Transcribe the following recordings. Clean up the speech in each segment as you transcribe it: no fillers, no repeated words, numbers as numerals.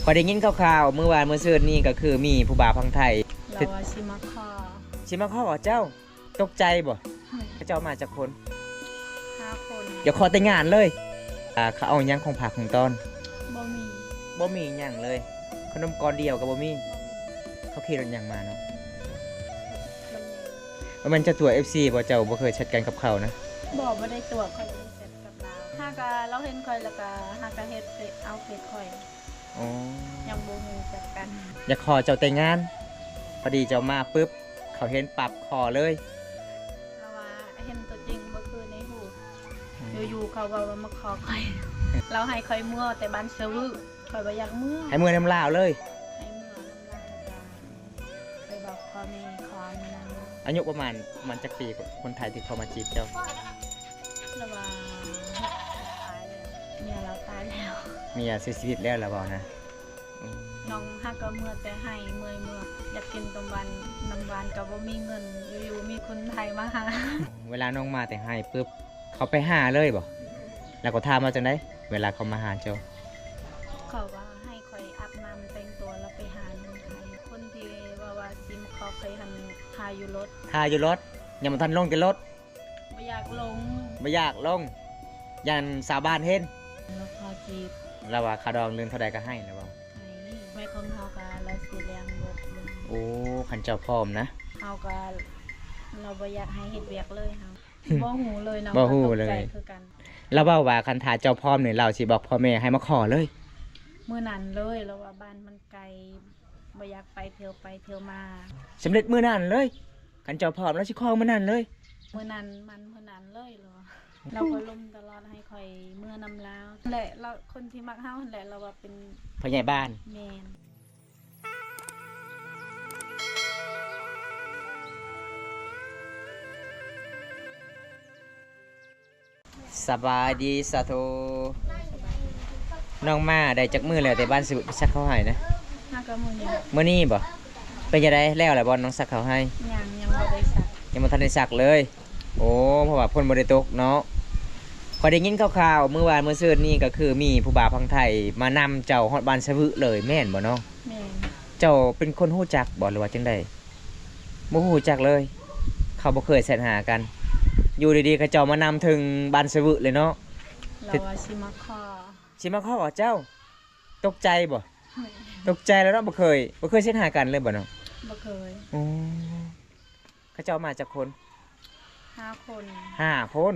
พอได้ยินข่าวๆเมื่อวานเมื่อซื่นนี่ก็คือมีผู้บ่าวพังไทยเราว่าชิมาคอชิมาข้อเจ้าตกใจบ่เจ้ามาจากคน5 คน อย่าขอแต่งงานเลยเขาเอาหยังของผักของตอนบ่มีบ่มีหยังเลยขนมก้อนเดียวกับบ่มีเขาขี่รถหยังมาเนาะมันจะตัว FC บ่เจ้าบ่เคยแชทกันกับเขานะบอกบ่ได้ตัวคอยบ่ได้เสร็จกับเราหากะเราเห็นคอยแล้วก็หากะเฮ็ดเอาเฟซคอยอ๋อยังบ่ฮู้จักกันอยากขอเจ้าแต่งงานพอดีเจ้ามาปุ๊บเขาเห็นปรับขอเลยเราว่าเห็นตัวจริงเมื่อคืนในหูอยู่ๆเขาว่ามาขอคอยเราให้คอยเมื่อแต่บ้านเซวืคอยบ่อยากเมื่อให้เมื่อน้ำลาวเลยให้เมื่อน้ำลายไปบอกพ่อแม่ขอมื้อนั้นอายุประมาณจักปีคนไทยที่เขามาจีบเจ้าเราว่าตายแล้วเมียเราตายแล้วเมียเสียชีวิตแล้วล่ะบ่นะน้องฮักก็เมื่อแต่ให้เมื่อยอยากกินตมวันน้ำหวานก็บ่มีเงินอยู่ๆมีคนไทยมาหาเวลาน้องมาแต่ให้ปุ๊บเขาไปหาเลยบ่แล้วก็ถามมาจังได๋เวลาเขามาหาเจ้าเขาว่าให้คอยอาบน้ำแต่งตัวแล้วไปหาเมืองไทยคนที่ว่าซิมเขาเคยหันทาอยู่รถยังบ่ทันลงจากรถบ่อยากลงบ่อยากลงยันสาวบ้านเห็นแล้วพอจีบแล้วว่าค่าดองเรื่องเท่าใดก็ให้แล้วบ่แม่ของเฮาก็เราสิเลี้ยงรถโอ้คันเจ้าพร้อมนะเฮาก็เราบ่อยากให้เฮ็ดเวียกเลยเฮาบ่ฮู้เลยนะบ่ฮู้เลยคือกันแล้วเว้าว่าคันถ้าเจ้าพร้อมนี่เราสิบอกพ่อแม่ให้มาขอเลยมื้อนั้นเลยแล้วว่าบ้านมันไกลบ่อยากไปเที่ยวมาสำเร็จมื้อนั้นเลยคันเจ้าพร้อมแล้วสิขอมื้อนั้นเลยมื้อนั้นเลยเหรอเราก็ล้มตลอดให้คอยเมื่อนำลาวแหละเราคนที่มักเฮาแหละเราว่าเป็นพ่อใหญ่บ้านแม่นสบายดีสาธุน้องมาได้จักมื้อแล้วแต่บ้านสิซักเขาให้นะฮักก็มื้อนี้บ่เป็นจังได๋แล้วล่ะบ่น้องซักเขาให้ยังบ่ได้ซักยังบ่ทันได้ซักเลยโอ้เพราะว่าฝนบ่ได้ตกเนาะพอได้ยินข่าวๆเมื่อวานเมื่อซื่นนี่ก็คือมีผู้บ่าวพังไทยมานำเจ้าฮอดบ้านสะวึเลยแม่นบ่เนาะแม่นเจ้าเป็นคนฮู้จักบ่หรือว่าจังได๋บ่ฮู้จักเลยเขาบ่เคยแชทหากันอยู่ดีๆเขาเจ้ามานำถึงบ้านสะวึเลยเนาะเราว่าชิมาคอเจ้าตกใจบ่ตกใจแล้วเนาะบ่เคยแชทหากันเลยบ่เนาะบ่เคยอ๋อเขาเจ้ามาจากคน5 คน5 คน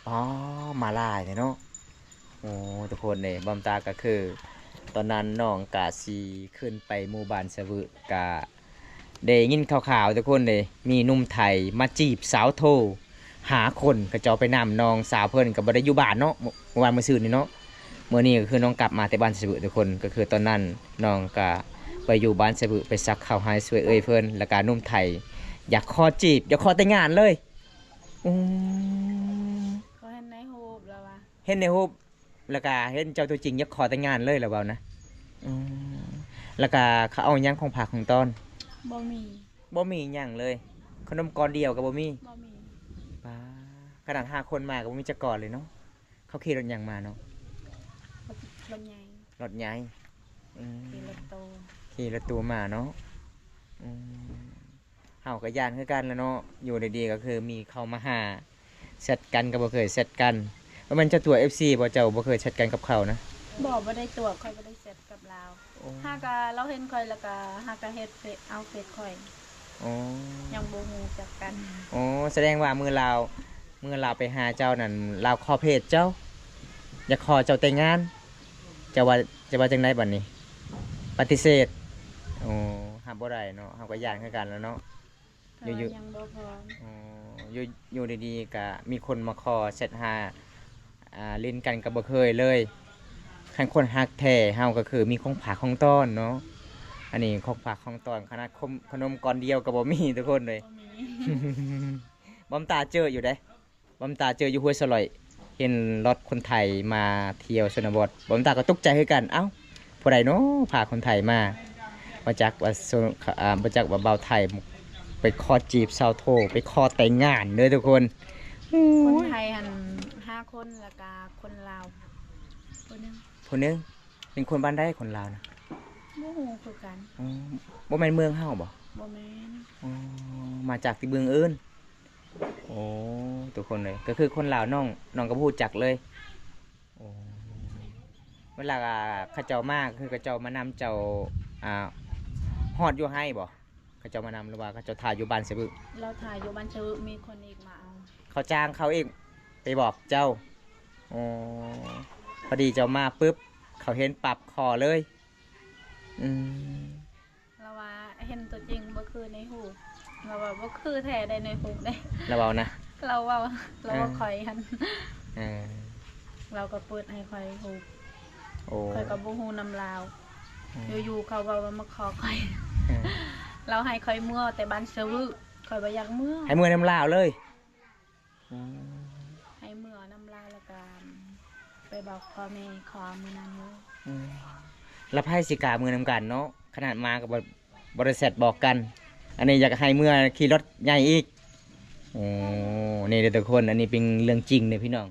อ๋อมาหลายเนาะโอ้ทุกคนนี่บำตาก็คือตอนนั้นน้องกะสิขึ้นไปหมู่บ้านสะวึกะได้ยินข่าวๆทุกคนนี่มีหนุ่มไทยมาจีบสาวโท5 คนก็เจ้าไปนำน้องสาวเพิ่นก็บ่ได้อยู่บ้านเนาะเมื่อวานมื้อซื่นนี่เนาะมื้อนี้ก็คือน้องกลับมาแต่บ้านสะวึทุกคนก็คือตอนนั้นน้องก็ไปอยู่บ้านสะวึไปซักข้าวให้สวยเอ้ยเพิ่นแล้วก็หนุ่มไทยอยากขอจีบอยากขอแต่งงานเลยเขาเห็นในรูปแล้วว่าเห็นในรูปแล้วก็เห็นเจ้าตัวจริงอยากขอแต่งงานเลยแล้วเปล่านะแล้วก็เขาเอาหยังของผักของตอนบ่มีหยังเลยขนมก้อนเดียวก็บ่มีป้าขนาด5 คนมาก็บ่มีจักก้อนเลยเนาะเขาขี่รถหยังมาเนาะรถใหญ่ขี่รถตู้มาเนาะเฮาก็ย่านคือกันแล้วเนาะอยู่ดีๆก็คือมีเข้ามาหาแชทกันก็บ่เคยแชทกันว่ามันจะตัว FC บ่เจ้าบ่เคยแชทกันกับเขานะบ่ได้ตัวคอยบ่ได้เสร็จกับเราหากะเราเห็นคอยแล้วก็หากะเฮ็ดเอาเฟซคอยยังบ่ฮู้จักกันแสดงว่ามือเราไปหาเจ้านั่นเราขอเพจเจ้าอยากขอเจ้าแต่งงานจะว่าจังได๋บัดนี้ปฏิเสธหาบ่ได้เนาะเฮาก็ย่านคือกันแล้วเนาะอยู่ยังบ่พร้อมอยู่ดีๆก็มีคนมาขอแชทหาลิ้นกันก็บ่เคยเลยคันคนฮักแท้เฮาก็คือมีของฝากของต้อนเนาะอันนี้ของฝากของต้อนขนาดขนมก้อนเดียวก็บ่มีทุกคนเลยบำตาเจออยู่ห้วยสลอยเห็นรถคนไทยมาเที่ยวชนบทบำตาก็ตกใจคือกันเอ้าผู้ใดเนาะพาคนไทยมาบ่จักว่าเบาไทยไปขอจีบสาวโทไปขอแต่งงานเด้อทุกคนคนไทยหัน5 คนแล้วก็คนลาวคนนึงเป็นคนบ้านใดคนลาวนะ บ่ฮู้คือกัน อ๋อบ่แม่นเมืองเฮาบ่ บ่แม่น อ๋อมาจากที่เมืองอื่นโอ้ทุกคนเลยก็คือคนลาวน้องก็พูดจักเลยโอ้เวลาเขาเจ้ามาคือเขาเจ้ามานำเจ้าอ่าฮอดอยู่ให้บ่เขาเจ้ามานำหรือว่าเขาเจ้าถ่ายอยู่บ้านเสบึ เราถ่ายอยู่บ้านชื่อมีคนอีกมาเอา เขาจ้างเขาเองไปบอกเจ้าอ๋อพอดีเจ้ามาปุ๊บเขาเห็นปรับคอเลยอืม เราว่าเห็นตัวจริงบ่คือในหูเราว่าบ่คือแท้ได้ในหูได้ แล้วเอานะ เราว่าคอยหัน เออ เราก็เปิดให้คอยหู โอ้ คอยก็บ่ฮู้นำลาวอยู่ๆเขาว่ามาขอคอย เออ เราให้คอยเมื่อแต่บ้านเซวึคอยบ่อยากเมื่อ ให้มือน้ำลาวเลยอืม ให้เมื่อน้ำลาวแล้วก็ไปบอกพ่อแม่ขอมื้อนั้นเลย อืมแล้วไพ่สิกามือนำกันเนาะขนาดมากับบริษัทบอกกัน อันนี้อยากให้เมื่อขี่รถใหญ่อีกโอ้นี่เด้อทุกคนอันนี้เป็นเรื่องจริงเลยพี่น้อง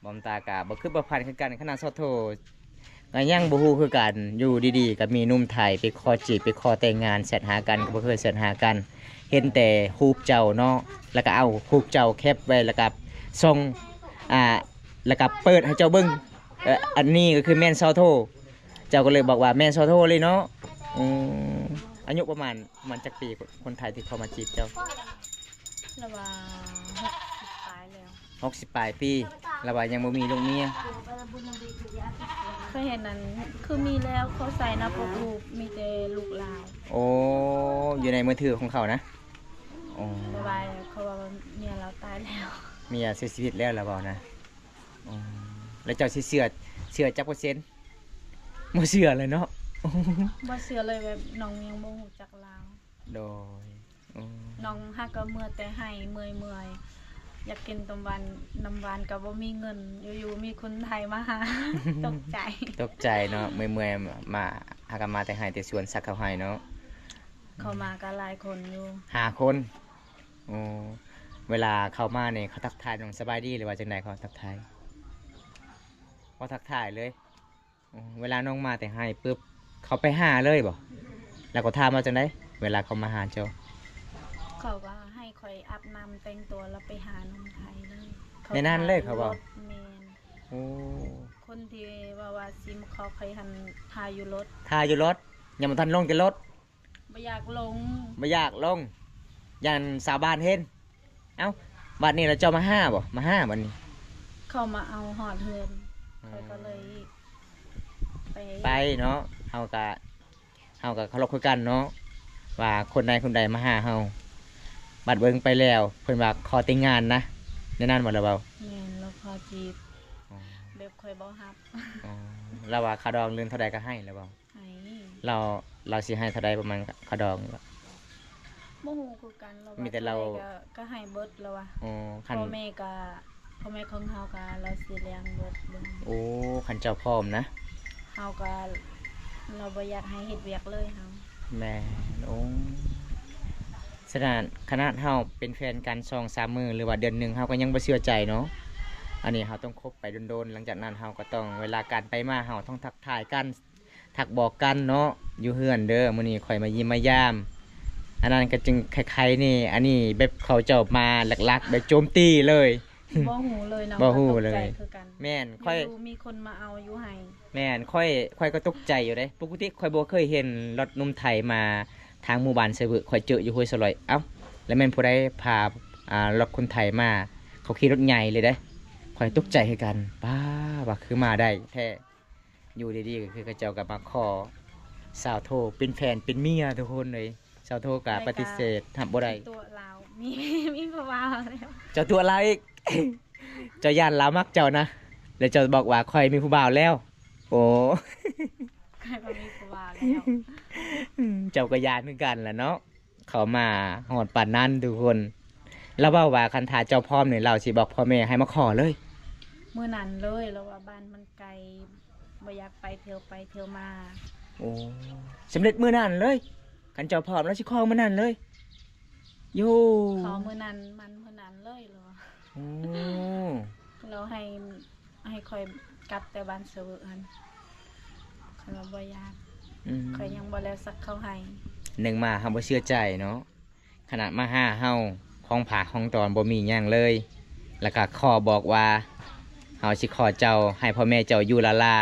บอมตากาบ่คือบ่พันคือกันขนาดซอโทก็ยังบ่ฮู้คือกันอยู่ดีๆก็มีหนุ่มไทยไปขอจีบไปขอแต่งงานแชทหากันก็บ่เคยแชทหากัน เห็นแต่รูปเจ้าเนาะแล้วก็เอารูปเจ้าแคปไว้แล้วก็ส่งแล้วก็เปิดให้เจ้าเบิ่งอันนี้ก็คือแม่นซอโทเจ้าก็เลยบอกว่าแม่นซอโทเลยเนาะอืมอายุประมาณจักปีคนไทยที่เขามาจีบเจ้า แล้วว่า60ปลายแล้ว 60ปลายปีแล้วว่ายังบ่มีลูกเมีย เคยเห็นนั้นคือมีแล้วเขาใส่หน้าปกรูปมีแต่ลูกลาว โอ้อยู่ในมือถือของเขานะโอ้ แต่ว่าเขาว่าเมียเราตายแล้ว เมียเสียชีวิตแล้วล่ะบ่นะอ๋อแล้วเจ้าสิเชื่อจักเปอร์เซ็นต์บ่เชื่อเลยเนาะ บ่เชื่อเลยแบบน้องยังบ่ฮู้จักลาว โดยอ๋อ น้องฮักก็เมื่อแต่ให้เมื่อยอยากกินต้มหวานน้ำหวานก็บ่มีเงินอยู่ๆมีคนไทยมาหา ตกใจ ตกใจเนาะเมื่อยๆมาหากันมาแต่ให้แต่สวนสักเขาให้เนาะ เขามาก็หลายคนอยู่ 5 คนโอ้เวลาเข้ามาเนี่ยเขาทักทายน้องสบายดีหรือว่าจังไดเขาทักทายเขาทักทายเลยอ๋อเวลาน้องมาแต่ให้ปุ๊บเขาไปหาเลยบ่แล้วก็ถามว่าจังไดเวลาเขามาหาเจ้า เขาก็ให้คอยอาบน้ำแต่งตัวแล้วไปหาน้องไทยเลย ในนั้นเลยเขาบอก รถแมน โอ้ คนที่ว่าซิมเขาเคยหันทายอยู่รถ ทาอยู่รถยังบ่ทันลงจากรถ บ่อยากลง บ่อยากลงยันสาวบ้านเห็นเอ้าบัดนี้เราเจ้ามาห้าบ่มาห้าบัดนี้ เขามาเอาหอดเฮือนเขาก็เลย ไปเนาะเฮาก็เคารพคือกันเนาะว่าคนใดคนใดมาหาเฮาบัดเบิ่งไปแล้วเพิ่นว่าขอแต่งงานนะในนั้นบ่ล่ะเบา แม่นแล้วพอจีบแบบคอยบ่ฮับ อ๋อแล้วว่าค่าดองเรือนเท่าใดก็ให้แล้วเบา ให้ เราสิให้เท่าใดประมาณค่าดอง บ่ฮู้คือกันแล้วว่า มีแต่เรา ก็ให้เบิดแล้วว่า อ๋อคัน พ่อแม่ของเฮาก็เราสิเลี้ยงเบิดเบิ่ง โอ้คันเจ้าพร้อมนะ เฮาก็เราบ่อยากให้เฮ็ดเวียกเลยเฮา แม่นโอ้ขนาดเฮาเป็นแฟนกัน2-3 มื้อหรือว่าเดือนหนึงเฮาก็ยังบ่เชื่อใจเนาะอันนี้เฮาต้องคบไปโดนๆหลังจากนั้นเฮาก็ต้องเวลาการไปมาเฮาต้องทักทายกันทักบอกกันเนาะอยู่เฮือนเด้อมื้อนี้ข่อยมายิ้มมายามอันนั้นก็จึงคล้ายๆนี่อันนี้แบบเขาเจ้ามาหลักๆแบบโจมตีเลย บ่ฮู้เลยเนาะ บ่ฮู้เลย ก็ตกใจคือกัน แม่นค่อย อยู่มีคนมาเอาอยู่ให้ แม่นค่อยก็ตกใจอยู่เด้ปกติค่อยบ่เคยเห็นรถหนุ่มไทยมาทางหมู่บ้านไซบึค่อยเจออยู่ห้วยสลอยเอ้าแล้วแม่นผู้ใดพารถคนไทยมาเขาขี่รถใหญ่เลยเด้ค่อยตกใจคือกันป้าว่าคือมาได้แท้อยู่ดีๆก็คือเขาเจ้าก็มาขอสาวโทเป็นแฟนเป็นเมียทุกคนเลยสาวโทก็ปฏิเสธทำบ่ได้ ตัวลาวมี มีผู้ว่าแล้ว เจ้าตัวเราอีก เจ้าย่านลาวมักเจ้านะแล้วเจ้าบอกว่าค่อยมีผู้บ่าวแล้ว โอ้ ใครก็มีผู้ว่าแล้ว เจ้าก็ยานเหมือนกันแหละเนาะเขามาหอดป่านนั้นทุกคนแล้วเว้าว่าคันทาเจ้าพร้อมเนี่ยเราสิบอกพ่อแม่ให้มาขอเลย มื้อนั้นเลยแล้วว่าบ้านมันไกลบ่อยากไปเที่ยวมา โอ้สำเร็จมื้อนั้นเลยคันเจ้าพร้อมแล้วสิขอมื้อนั้นเลยโย่ ขอมื้อนั้นมันมื้อนั้นเลยเหรอ โอ้ เราให้คอยกลับแต่บ้านเสือหั่นคันว่าบ่อยาก ข่อยยังบ่แล้วสักเขาให้ หนึ่งมาเฮาบ่เชื่อใจเนาะขนาดมาหาเฮาของผากของตอนบ่มีหยังเลย แล้วก็ขอบอกว่าเฮาสิขอเจ้าให้พ่อแม่เจ้าอยู่ละลา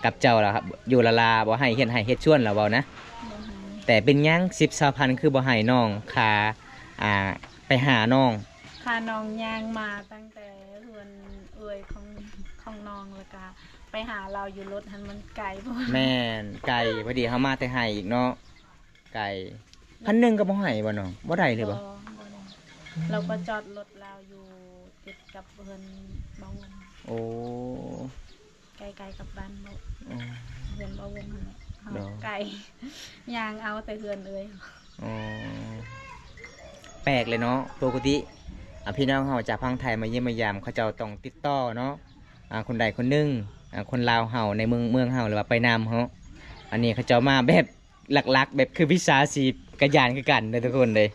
กับเจ้าล่ะครับอยู่ละลาบ่ให้เฮ็ดชวนแล้วเว้านะ บ่ให้ แต่เป็นหยัง10-20,000คือบ่ให้น้องค่าไปหาน้อง พาน้องย่างมาตั้งแต่เฮือนเอ่ยของน้องแล้วก็ไปหาเราอยู่รถหันมันไกลบ่ แม่นไก่พอดีเฮามาแต่ให้อีกเนาะไก่1,000ก็บ่ให้บ่น้องบ่ได้เลยบ่ ได้เราก็จอดรถเราอยู่ติดกับเฮือนบ่าวง โอ้ ไกลๆกับบ้านบ่ อืม เฮือนบ่าวงนั่นแหละ เนาะ ไกลย่างเอาแต่เฮือนเอ่ย อ๋อแปลกเลยเนาะปกติพี่น้องเฮาจากพังไทยมาเยี่ยมมายามเขาเจ้าต้องติดต่อเนาะคนใดคนหนึงคนลาวเฮาในเมืองเฮาหรือว่าไปนำเฮาอันนี้เขาเจ้ามาแบบหลักๆ แบบคือวิชาชีพกระยานคือกันเลยทุกคนเลย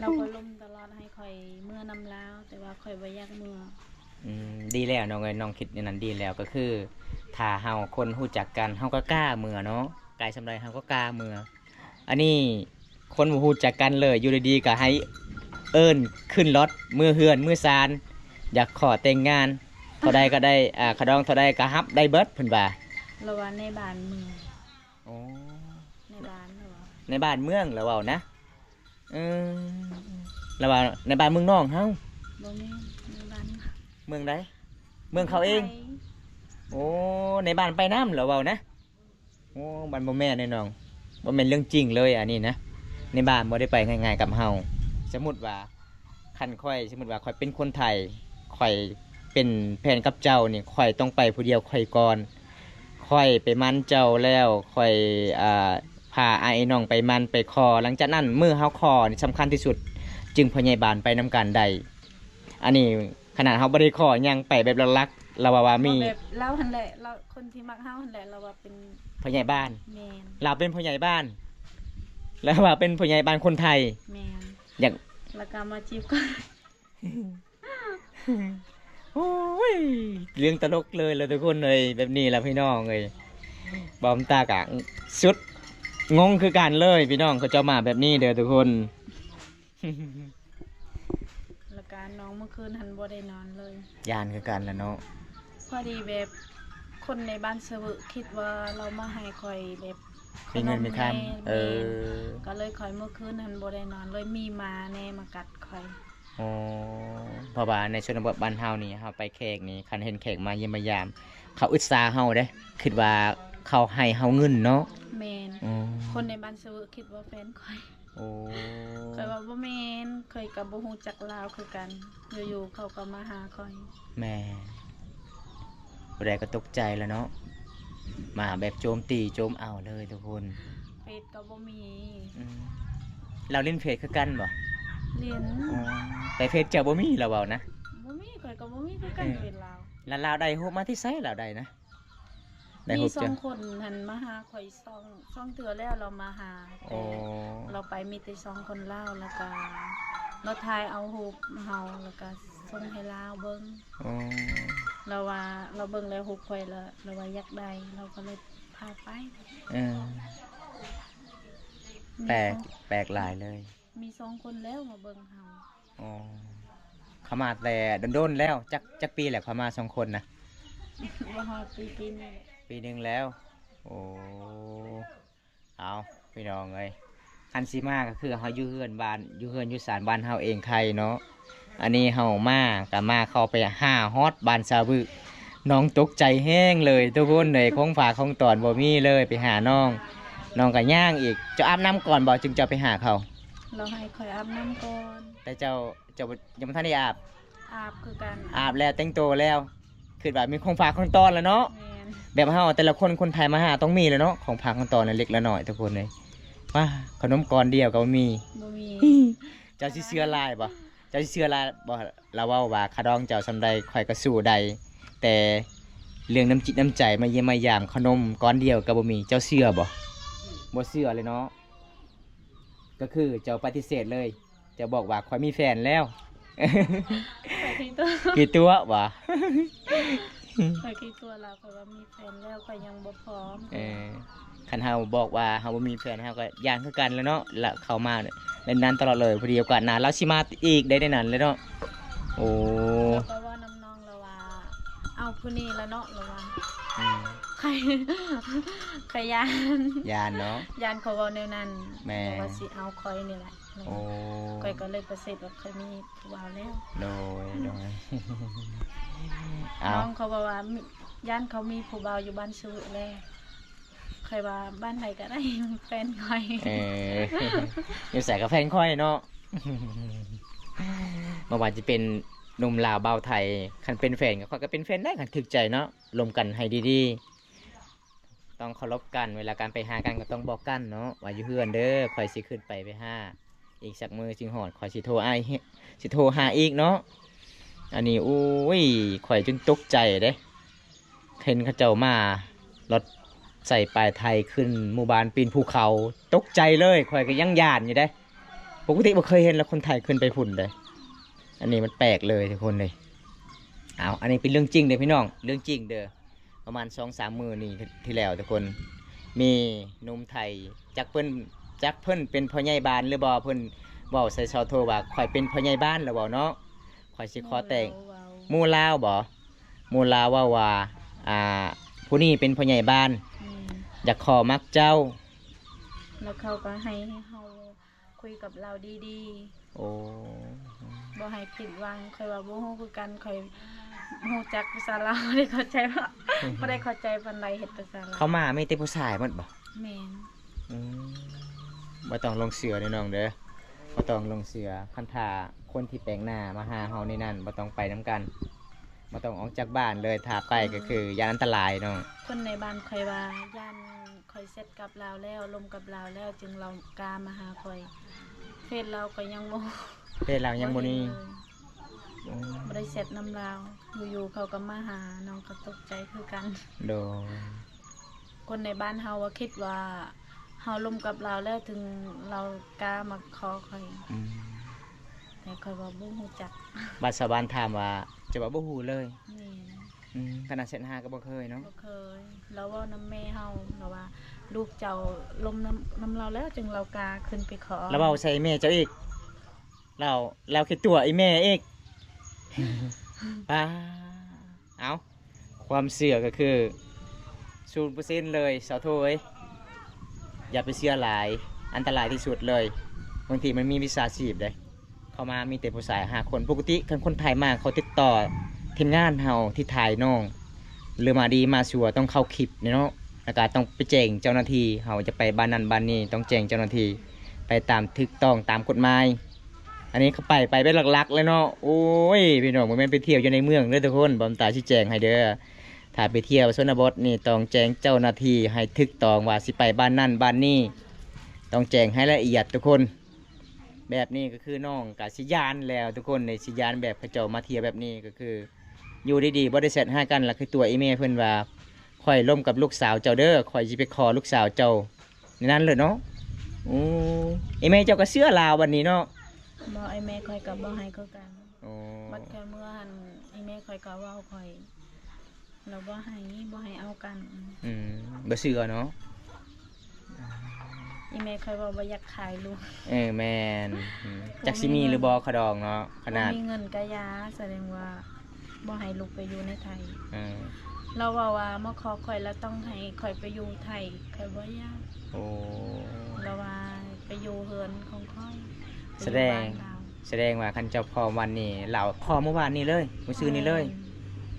เราก็ล้มตลอดให้ข่อยเมื่อนำลาวแต่ว่าข่อยบ่อยากเมื่อ ดีแล้วน้องเอ้ยน้องคิดอย่างนั้นดีแล้วก็คือถ้าเฮาคนรู้จักกันเฮาก็กล้าเมื่อเนาะไกลสำไรเฮาก็กล้าเมื่ออันนี้คนบ่รู้จักกันเลยอยู่ดีๆก็ให้เอิ้นขึ้นรถมือเฮือนมือซานอยากขอแต่งงานเท่าใดก็ได้ขะดองเท่าใดก็ฮับได้เบิดเพิ่นว่า เราว่าในบ้านเมือง โอ้ ในบ้านเหรอ ในบ้านเมืองแล้วเว้านะแล้วว่าในบ้านเมืองน้องเฮา บ่แม่นในบ้าน เมืองใดเมืองเขาเองโอ้ในบ้านไปน้ำแล้วเว้านะโอ้บ้านบ่แม่นแน่น้องบ่แม่นเรื่องจริงเลยอันนี้นะในบ้านบ่ได้ไปง่ายๆกับเฮาสมมุติว่าคันค่อยสมมุติว่าค่อยเป็นคนไทยค่อยเป็นแฟนกับเจ้านี่ค่อยต้องไปผู้เดียวค่อยก่อนค่อยไปมันเจ้าแล้วค่อยพาอ้ายน้องไปมันไปขอหลังจากนั้นมื้อเฮาขอนี่สำคัญที่สุดจึงพยาบาลไปนํกันได้อันนี้ขนาดเฮาบ่ได้ขอยังไปแบบลักๆเราว่ามี แบบเราหั่นแหละเราคนที่มักเฮาหั่นแหละเราว่าเป็น ผู้ใหญ่บ้าน แม่น เราเป็นผู้ใหญ่บ้าน แล้วว่าเป็นผู้ใหญ่บ้านคนไทย แม่น อยาก แล้วก็มาจีบกัน โอ้ยเรื่องตลกเลยทุกคนเลยแบบนี้แหละพี่น้องเลยบอมตากะสุดงงคือกันเลยพี่น้องเขาจะมาแบบนี้เด้อทุกคน แล้วก็น้องเมื่อคืนหันบ่ได้นอนเลย ยานคือกันแหล้วเนาะ พอดีแบบคนในบ้านเสวอคิดว่าเรามาให้ข่อยแบบ มีเงินมีคำ แม่ เออ ก็เลยข่อยเมื่อคืนหันบ่ได้นอนเลยมีหมาแน่มากัดข่อย อ๋อเพราะว่าในชนบทบ้านเฮานี่เฮาไปแขกนี่คันเห็นแขกมาเยี่ยมมายาม เขาอึดซาเฮาเด้คิดว่าเขาให้เฮาเงินเนาะ แม่น อ๋อ คนในบ้านเสวอคิดว่าแฟนข่อย โอ้ ข่อยว่าบ่แม่นข่อยก็บ่ฮู้จักลาวคือกันอยู่ๆเขาก็มาหาข่อย แม่แรกก็ตกใจแล้วเนาะมาแบบโจมตีโจมเอาเลยทุกคน เฟซก็บ่มี อืมเราเล่นเพจคือกันบ่ เรียน อ๋อแต่เพจเจ้าบ่มีเราเว้านะ บ่มีข่อยก็บ่มีคือกันเฟซลาว แล้วเราได้ฮู้มาที่ไสเราได้นะได้ มี ฮู้ สอ จ้ะ งคนหันมาหาข่อยสองเทื่อแล้วเรามาหา โอ้ แต่เราไปมีแต่สองคนเล่าวแล้วก็เราถ่ายเอารูปเฮาแล้วก็ส่งให้ลาวเบิ่ง อ๋อ เราว่าเราเบิ่งแล้วรูปข่อยแล้วเราว่าอยากได้เราก็เลยพาไป เออ มี แปลกหลายเลย มีสองคนแล้วมาเบิ่งเฮา อ๋อเขามาแต่โดนๆแล้วจักปีแหละเขามาสองคนนะ บ่ฮอดปีนี้แหละ ปีหนึงแล้ว โอ้เอาพี่น้องเอ้ยคันซีมาก็คือเฮาอยู่เฮือนบ้านอยู่เฮือนอยู่ศาลบ้านเฮาเองใครเนาะอันนี้เฮามาก็มาเข้าไปฮอดบ้านซาบึน้องตกใจแห้งเลยทุกคนเลยของฝากของตอนบ่มีเลยไปหาน้องก็ย่างอีกเจ้าอาบน้ำก่อนบ่จึงจะไปหาเขา เราให้ข่อยอาบน้ำก่อน แต่เจ้ายังบ่ทันได้อาบ อาบคือกัน อาบแล้วแต่งตัวแล้วคือว่ามีของฝากของตอนแล้วเนาะ แม่น แบบเฮาแต่ละคนไทยมาหาต้องมีเลยเนาะของฝากของตอนเล็กละหน่อยทุกคนเลยว่าขนมก้อนเดียวก็บ่มี บ่มี เจ้าสิเชื่อลายบ่เจ้าสิเชื่อลายบ่เราเว้าว่าคาดองเจ้าซำใดข่อยก็สู้ใดแต่เรื่องน้ำจิตน้ำใจมาเยี่ยมมายามขนมก้อนเดียวก็บ่มีเจ้าเชื่อบ่เชื่อเลยเนาะก็คือเจ้าปฏิเสธเลยเจ้าบอกว่าข่อยมีแฟนแล้ว ไปที่ตัว กี่ตัววะ ข่อยคิดตัวเราข่อยว่ามีแฟนแล้วข่อยยังบ่พร้อม คันเฮาบอกว่าเฮาบ่มีแฟนเฮาก็ย่างคือกันแล้วเนาะแล้วเข้ามาในนั้นตลอดเลยพอดีโอกาสหน้าเราสิมาอีกได้ในนั้นเลยเนาะโอ้ แล้วก็ว่าน้องๆแล้วว่าเอาผู้นี้แล้วเนาะแล้วว่า อืม ใครใครยาน ยานเนาะ ยานเขาเว้าแนวนั้น แม่ ว่าสิเอาข่อยนี่แหละ โอ้ ข่อยก็เลยประเสริฐว่าข่อยมีผู้บ่าวแล้ว โดยเอา น้องเขาบอกว่าย่านเขามีผู้บ่าวอยู่บ้านซื้อแล้วใครว่าบ้านไหนก็ได้ แฟนคอย อยู่ใส่กับแฟนค่อยเนาะเมื่อวานจะเป็นหนุ่มลาวเบาวไทยคันเป็นแฟนก็เป็นแฟนได้คันถึกใจเนาะรวมกันให้ดีๆต้องเคารพกันเวลาการไปหากันก็ต้องบอกกันเนาะว่าอยู่เฮือนเด้อคอยสิขึ้นไปหาอีกสักมือจึงหอดคอยสิโทรสิโทรหาอีกเนาะอันนี้อุ้ยข่อยจนตกใจเด้เห็นเขาเจ้ามารถใส่ป้ายไทยขึ้นหมู่บ้านปีนภูเขาตกใจเลยข่อยก็ยังย่านอยู่ได้ปกติบ่เคยเห็นแล้วคนไทยขึ้นไปพุ่นเลยอันนี้มันแปลกเลยทุกคนเลยเอาอันนี้เป็นเรื่องจริงเด้อพี่น้องเรื่องจริงเด้อประมาณ 2-3 มื้อนี่ที่แล้วทุกคนมีหนุ่มไทยจักเพิ่นเป็นพ่อใหญ่บ้านหรือบ่เพิ่นเว้าใส่ชอโทรว่าข่อยเป็นพ่อใหญ่บ้านแล้วบ่เนาะข่อยสิขอแต่ง หมู่ลาวบ่หมู่ลาวว่าผู้นี้เป็นพ่อใหญ่บ้าน อืม อยากขอมักเจ้า แล้วเขาก็ให้เขาคุยกับเราดี โอ้ ๆบ่ให้ผิดหวังคอยว่าบ่ฮู้คือกันคอยฮู้จักภาษาลาวบ่ได้เข้าใจว่าบ่ได้เข้าใจปานใดเฮ็ดภาษาลาว เขามาไม่แต่ผู้ชายหมดบ่ แม่น อืมบ่ต้องลงเสือเด้อน้องเด้อบ่ต้องลงเสือคันถ้าคนที่แปลกหน้ามาหาเฮาในนั้นบ่ต้องไปนํกันบ่ต้องออกจากบ้านเลยถ้าไปก็คือยานอันตรายน้อง คนในบ้านคอยว่าย่านคอยเสร็จกับเราแล้วลมกับเราแล้วจึงเรากล้ามาหาคอยเฟซเราก็ยังบ่ เพศเรายังบ่นี่ เห็เลย อืม บ่ได้เสร็จน้ำลาวอยู่ๆเขาก็มาหาน้องก็ตกใจคือกัน โดย คนในบ้านเฮาว่าคิดว่าเฮาลมกับเราแล้วถึงเรากล้ามาขอคอย อืม แต่คอยว่าบ่ฮู้จัก บัดชาวบ้านถามว่าจะว่าบ่ฮู้เลย นี่ ขนาดเส้นหาก็บ่เคยเนาะ บ่เคยแล้วเว่าน้ำแม่เฮาเราว่า ลูกเจ้าลมน้ำเราแล้วจึงเรากล้าขึ้นไปขอ แล้วเว้าใส่แม่เจ้าอีกเราคิดตัวไอ้แม่อีก ป้าเอาความเสื่อก็คือ0%เลยสาวโทยอย่าไปเชื่อหลายอันตรายที่สุดเลยบางทีมันมีวิชาชีพเลยเข้ามามีแต่ผู้ชาย5 คนปกติคันคนไทยมาเขาติดต่อทีมงานเฮาที่ถ่ายน้องหรือมาดีมาชัวร์ต้องเข้าคลิปเนาะแล้วก็ต้องไปแจ้งเจ้าหน้าที่เฮาจะไปบ้านนั้นบ้านนี้ต้องแจ้งเจ้าหน้าที่ไปตามถูกต้องตามกฎหมายอันนี้เขาไปเป็นหลักๆเลยเนาะโอ้ยพี่น้องบ่แม่นไปเที่ยวอยู่ในเมืองเด้อทุกคนบ่ตาชี้แจงให้เด้อถ้าไปเที่ยวชนบทนี่ต้องแจ้งเจ้าหน้าที่ให้ถูกต้องว่าสิไปบ้านนั้นบ้านนี้ต้องแจ้งให้ละเอียดทุกคน แบบนี้ก็คือน้องกับสิยานแล้วทุกคนในสิยานแบบเขาเจ้ามาเที่ยวแบบนี้ก็คือ อยู่ดีๆบ่ได้เสร็จหากันแล้วคือตัวอีเมเพิ่นว่าข่อยล่มกับลูกสาวเจ้าเด้อข่อยสิไปขอลูกสาวเจ้าในนั้นเลยเนาะโอ้อีเมเจ้าก็เชื่อลาววันนี้เนาะ บ่ไอ้แม่คอยกับบ่ให้คือกัน โอ้ บัดแค่เมื่อหันไอ้แม่คอยก็เว้าคอยเราบ่ให้เอากัน อืมบ่เชื่อเนาะ ไอ้แม่คอยว่าบ่อยากขายลูก แม่นจักสิมีหรือบ่ขะดองเนาะขนาด บ่มีเงินกะยาแสดงว่าบ่ให้ลูกไปอยู่ในไทย เออ เราว่ามาขอคอยแล้วต้องให้คอยไปอยู่ไทยคอยบ่อยาก โอ้ เราว่าไปอยู่เฮือนของคอยไปอยู่ แสดง บ้านเรา แสดงว่าคันเจ้าพอวันนี้เหล่าพอเมื่อวานนี้เลยมื้อซื่อนี้เลย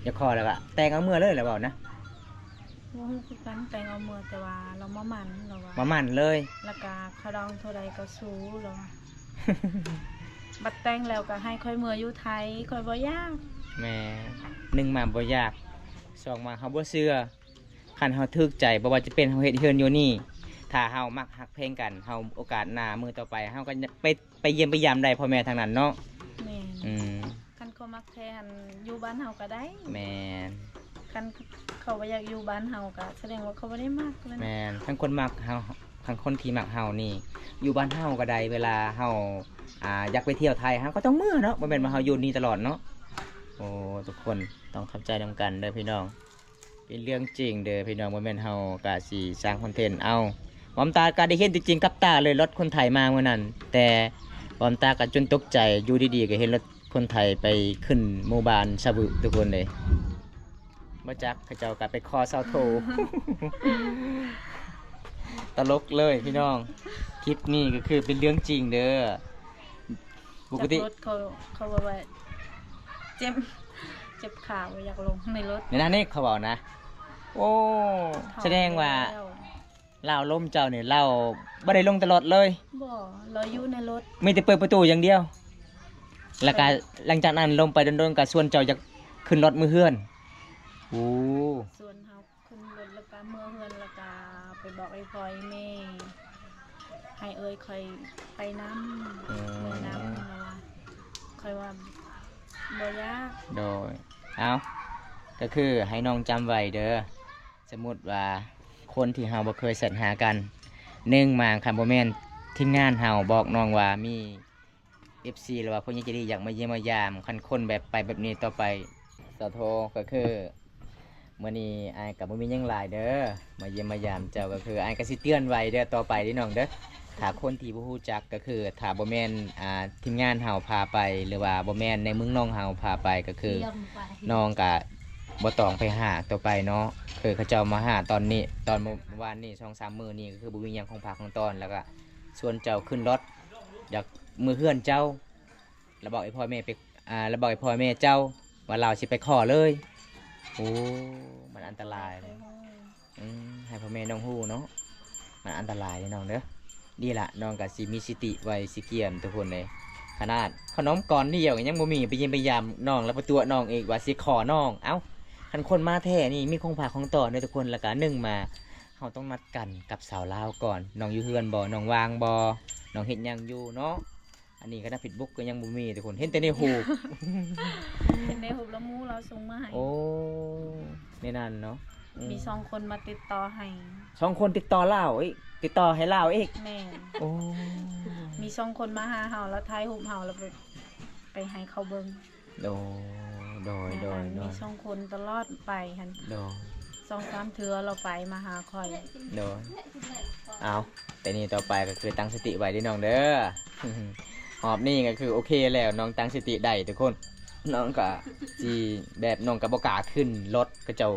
อย่าขอแล้วก็แต่งเอาเมื่อเลยแล้วเปล่านะ บ่ฮู้คือกันแต่งเอามือแต่ว่าเรามามันเราว่า มามั่นเลย แล้วก็ขะดองเท่าใดก็สู้เราว่า บัดแต่งแล้วก็ให้ค่อยเมื่ออยู่ไทยค่อยบ่ยาก แม่หนึ่งมาบ่ยากสองมาเฮาบ่เชื่อคันเฮาทึกใจบ่ว่าจะเป็นเฮาเฮ็ดเฮือนอยู่นี่ถ้าเฮามักฮักเพลงกันเฮาโอกาสหน้ามือต่อไปเฮาก็ไปเยี่ยมไปยามได้พ่อแม่ทางนั้นเนาะ แม่น อืม คันเขามักแทนอยู่บ้านเฮาก็ได้ แม่น คันเขาบ่อยากอยู่บ้านเฮาก็แสดงว่าเขาบ่ได้มักเลย แม่นทั้งคนมักเฮาทั้งคนที่มักเฮานี่ อยู่บ้านเฮาก็ได้เวลาเฮาอยากไปเที่ยวไทยเฮาก็ต้องมื้อเนาะบ่แม่นว่าเฮาอยู่นี่ตลอดเนาะ โอ้ทุกคนต้องเข้าใจนำกันเด้อพี่น้องเป็นเรื่องจริงเด้อพี่น้องบ่แม่นเฮากะสิสร้างคอนเทนต์เอาบอมตาก็ได้เห็นจริงๆกับตาเลยรถคนไทยมาเมื่อนั้นแต่บอมตาก็จนตกใจอยู่ดีๆก็เห็นรถคนไทยไปขึ้นหมู่บ้านสะบึทุกคนเลยบ่จักเขาเจ้าก็ไปคอเซาโท ตลกเลยพี่น้องคลิปนี้ก็คือเป็นเรื่องจริงเด้อปกติ จากรถเขาบอกว่าเจ็บขาว่าอยากลงในรถ ในนั้นนี่เขาบอกนะ โอ้แสดงว่า แล้ว เล่าล้มเจ้าเนี่ยเล่าบ่ได้ลงตลอดเลย บ่เราอยู่ในรถ มีแต่เปิดประตูอย่างเดียว แล้วก็หลังจากนั้นลงไปโดนๆกับส่วนเจ้าจะขึ้นรถมือเฮือนโอ้ ส่วนเฮาขึ้นรถแล้วก็เมื่อเฮือนแล้วก็ไปบอกไอ้พลอยแม่ให้เอ้ยคอยไปน้ำเมื่อน้ำนะว่าคอยว่าบ่ยาก โดยเอาก็คือให้น้องจำไว้เด้อสมมุติว่าคนที่เฮาบ่เคยสรรหากันมาคันบ่แม่นทีมงานเฮาบอกน้องว่ามี FC หรือว่าคนยังจะดีอยากมาเยี่ยมมายามคันคนแบบไปแบบนี้ต่อไปสะโทก็คือมื้อนี้อ้ายก็บ่มีหยังหลายเด้อมาเยี่ยมมายามเจ้าก็คืออ้ายก็สิเตือนไว้เด้อต่อไปเด้อน้องเด้อถ้าคนที่บ่ฮู้จักก็คือถ้าบ่แม่นทีมงานเฮาพาไปหรือว่าบ่แม่นในเมืองน้องเฮาพาไปก็คือ เยี่ยมไป น้องก็บ่ต้องไปหาต่อไปเนาะคือเขาเจ้ามาหาตอนนี้ตอนเมื่อวานนี้2-3 มื้อนี้ก็คือบ่มีหยังของภาคของตอนแล้วก็ส่วนเจ้าขึ้นรถอยากมือเฮือนเจ้าแล้วบอกไอ้พ่อแม่ไปแล้วบอกไอ้พ่อแม่เจ้าว่าเราสิไปขอเลยโอ้มันอันตรายเลยให้พ่อแม่น้องฮู้เนาะมันอันตรายเลยน้องเด้อดีละน้องก็สิมีสติไว้สิเกียมทุกคนเลยขนาดขนมก่อนเดียวยังบ่มีไปเยี่ยมไปยามน้องแล้วประตูน้องอีกว่าสิขอน้องเอ้าคันคนมาแท้นี่มีของฝากของต่อเด้อทุกคนแล้วก็มาเฮาต้องนัดกันกับสาวลาวก่อนน้องอยู่เฮือนบ่น้องวางบ่น้องเฮ็ดหยังอยู่เนาะอันนี้ก็น่าผิดบุกก็ยังบ่มีทุกคนเห็นแต่ในหูป เห็นในหุบละมูเราส่งมาให้ โอ้ในนั้นเนาะ มี2 คนมาติดต่อให้ 2 คนติดต่อลาวอีกติดต่อให้ลาวอีก แม่น โอ้ มี2 คนมาหาเฮาแล้วท้ายหุบเฮาแล้วไปให้เขาเบิ่ง โดโดย มี2 คนตลอดไปหั่น โด 2-3 เทื่อเราไปมาหาคอย โดยเอาแต่นี่ต่อไปก็คือตั้งสติไว้เด้อน้องเด้อ หอบนี่ก็คือโอเคแล้วน้องตั้งสติได้ทุกคนน้องก็จีแบบน้องกับบกล้าขึ้นรถก็เจ้า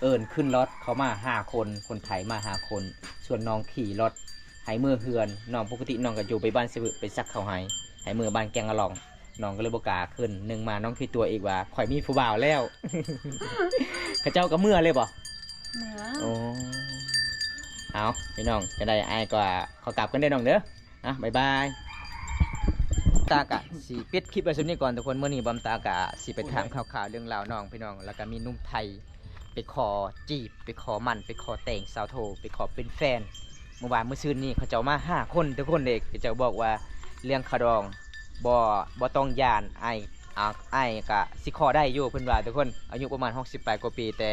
เอิญขึ้นรถเขามา5 คนคนไทยมา5 คน ส่วนน้องขี่รถให้มือเฮือนน้องปกติน้องก็อยู่ไปบ้านสวึไปซักเขาให้มือบ้านแกงอะลองน้องก็เลยบกล้าขึ้นมาน้องคิดตัวอีกว่าข่อยมีผู้บ่าวแล้ว เขาเจ้าก็เมื่อเลยบ่ เหนือ โอ้เอาพี่น้องจะได้อายกว่าขอกลับกันได้อน้องเด้อนะบ๊ายบายตากะสีปิดคลิปไว้สุดนี้ก่อนทุกคนเมื่อนี้บอมตากะสีไปถามข่าวๆเรื่องราวน้องพี่น้องแล้วก็มีหนุ่มไทยไปขอจีบไปขอมันไปขอแต่งสาวโทไปขอเป็นแฟนเมื่อวานเมื่อคืนนี้เขาเจ้ามา5 คนทุกคนเด็กเขาเจ้าบอกว่าเรื่องขะดองบ่ต้องย่านไอ้กะสิขอได้อยู่เพิ่นว่าทุกคนอายุประมาณ68 กว่าปีแต่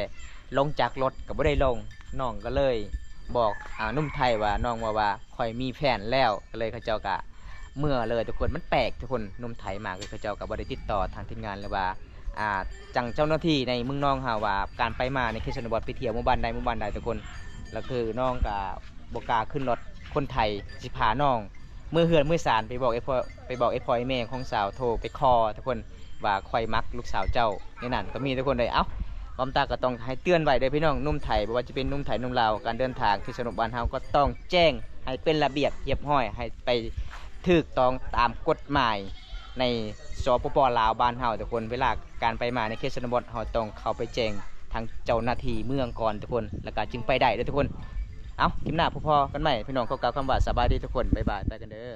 ลงจากรถก็บ่ได้ลงน้องก็เลยบอกหนุ่มไทยว่าน้องว่าข่อยมีแฟนแล้วก็เลยเขาเจ้ากะเมื่อเลยทุกคนมันแปลกทุกคนหนุ่มไทยมาคือเขาเจ้าก็บ่ได้ติดต่อทางทีมงานเลยว่าจังเจ้าหน้าที่ในเมืองน้องหาว่าการไปมาในเขตชนบทไปเที่ยวหมู่บ้านใดทุกคนแล้วคือน้องก็บ่กล้าขึ้นรถคนไทยสิพาน้องเมื่อเฮือนเมื่อสารไปบอกไอ้พ่อไอ้แม่ของสาวโทรไปคอทุกคนว่าข่อยมักลูกสาวเจ้าในนั้นก็มีทุกคนเลยเอ้าบอมตาก็ต้องให้เตือนไว้เลยพี่น้องนุ่มไทยไม่ว่าจะเป็นนุ่มไทยนุ่มลาวการเดินทางที่ชนบทบ้านเฮาก็ต้องแจ้งให้เป็นระเบียบเรียบร้อยให้ไปถูกต้องตามกฎหมายในสปป.ลาวบ้านเฮาทุกคนเวลาการไปมาในเขตชนบทเฮาต้องเข้าไปแจ้งทางเจ้าหน้าที่เมืองก่อนทุกคนแล้วก็จึงไปได้ทุกคนเอ้าคลิปหน้าพอๆกันใหม่พี่น้องเขากล่าวคำว่าสบายดีทุกคนบ๊ายบายไปกันเด้อ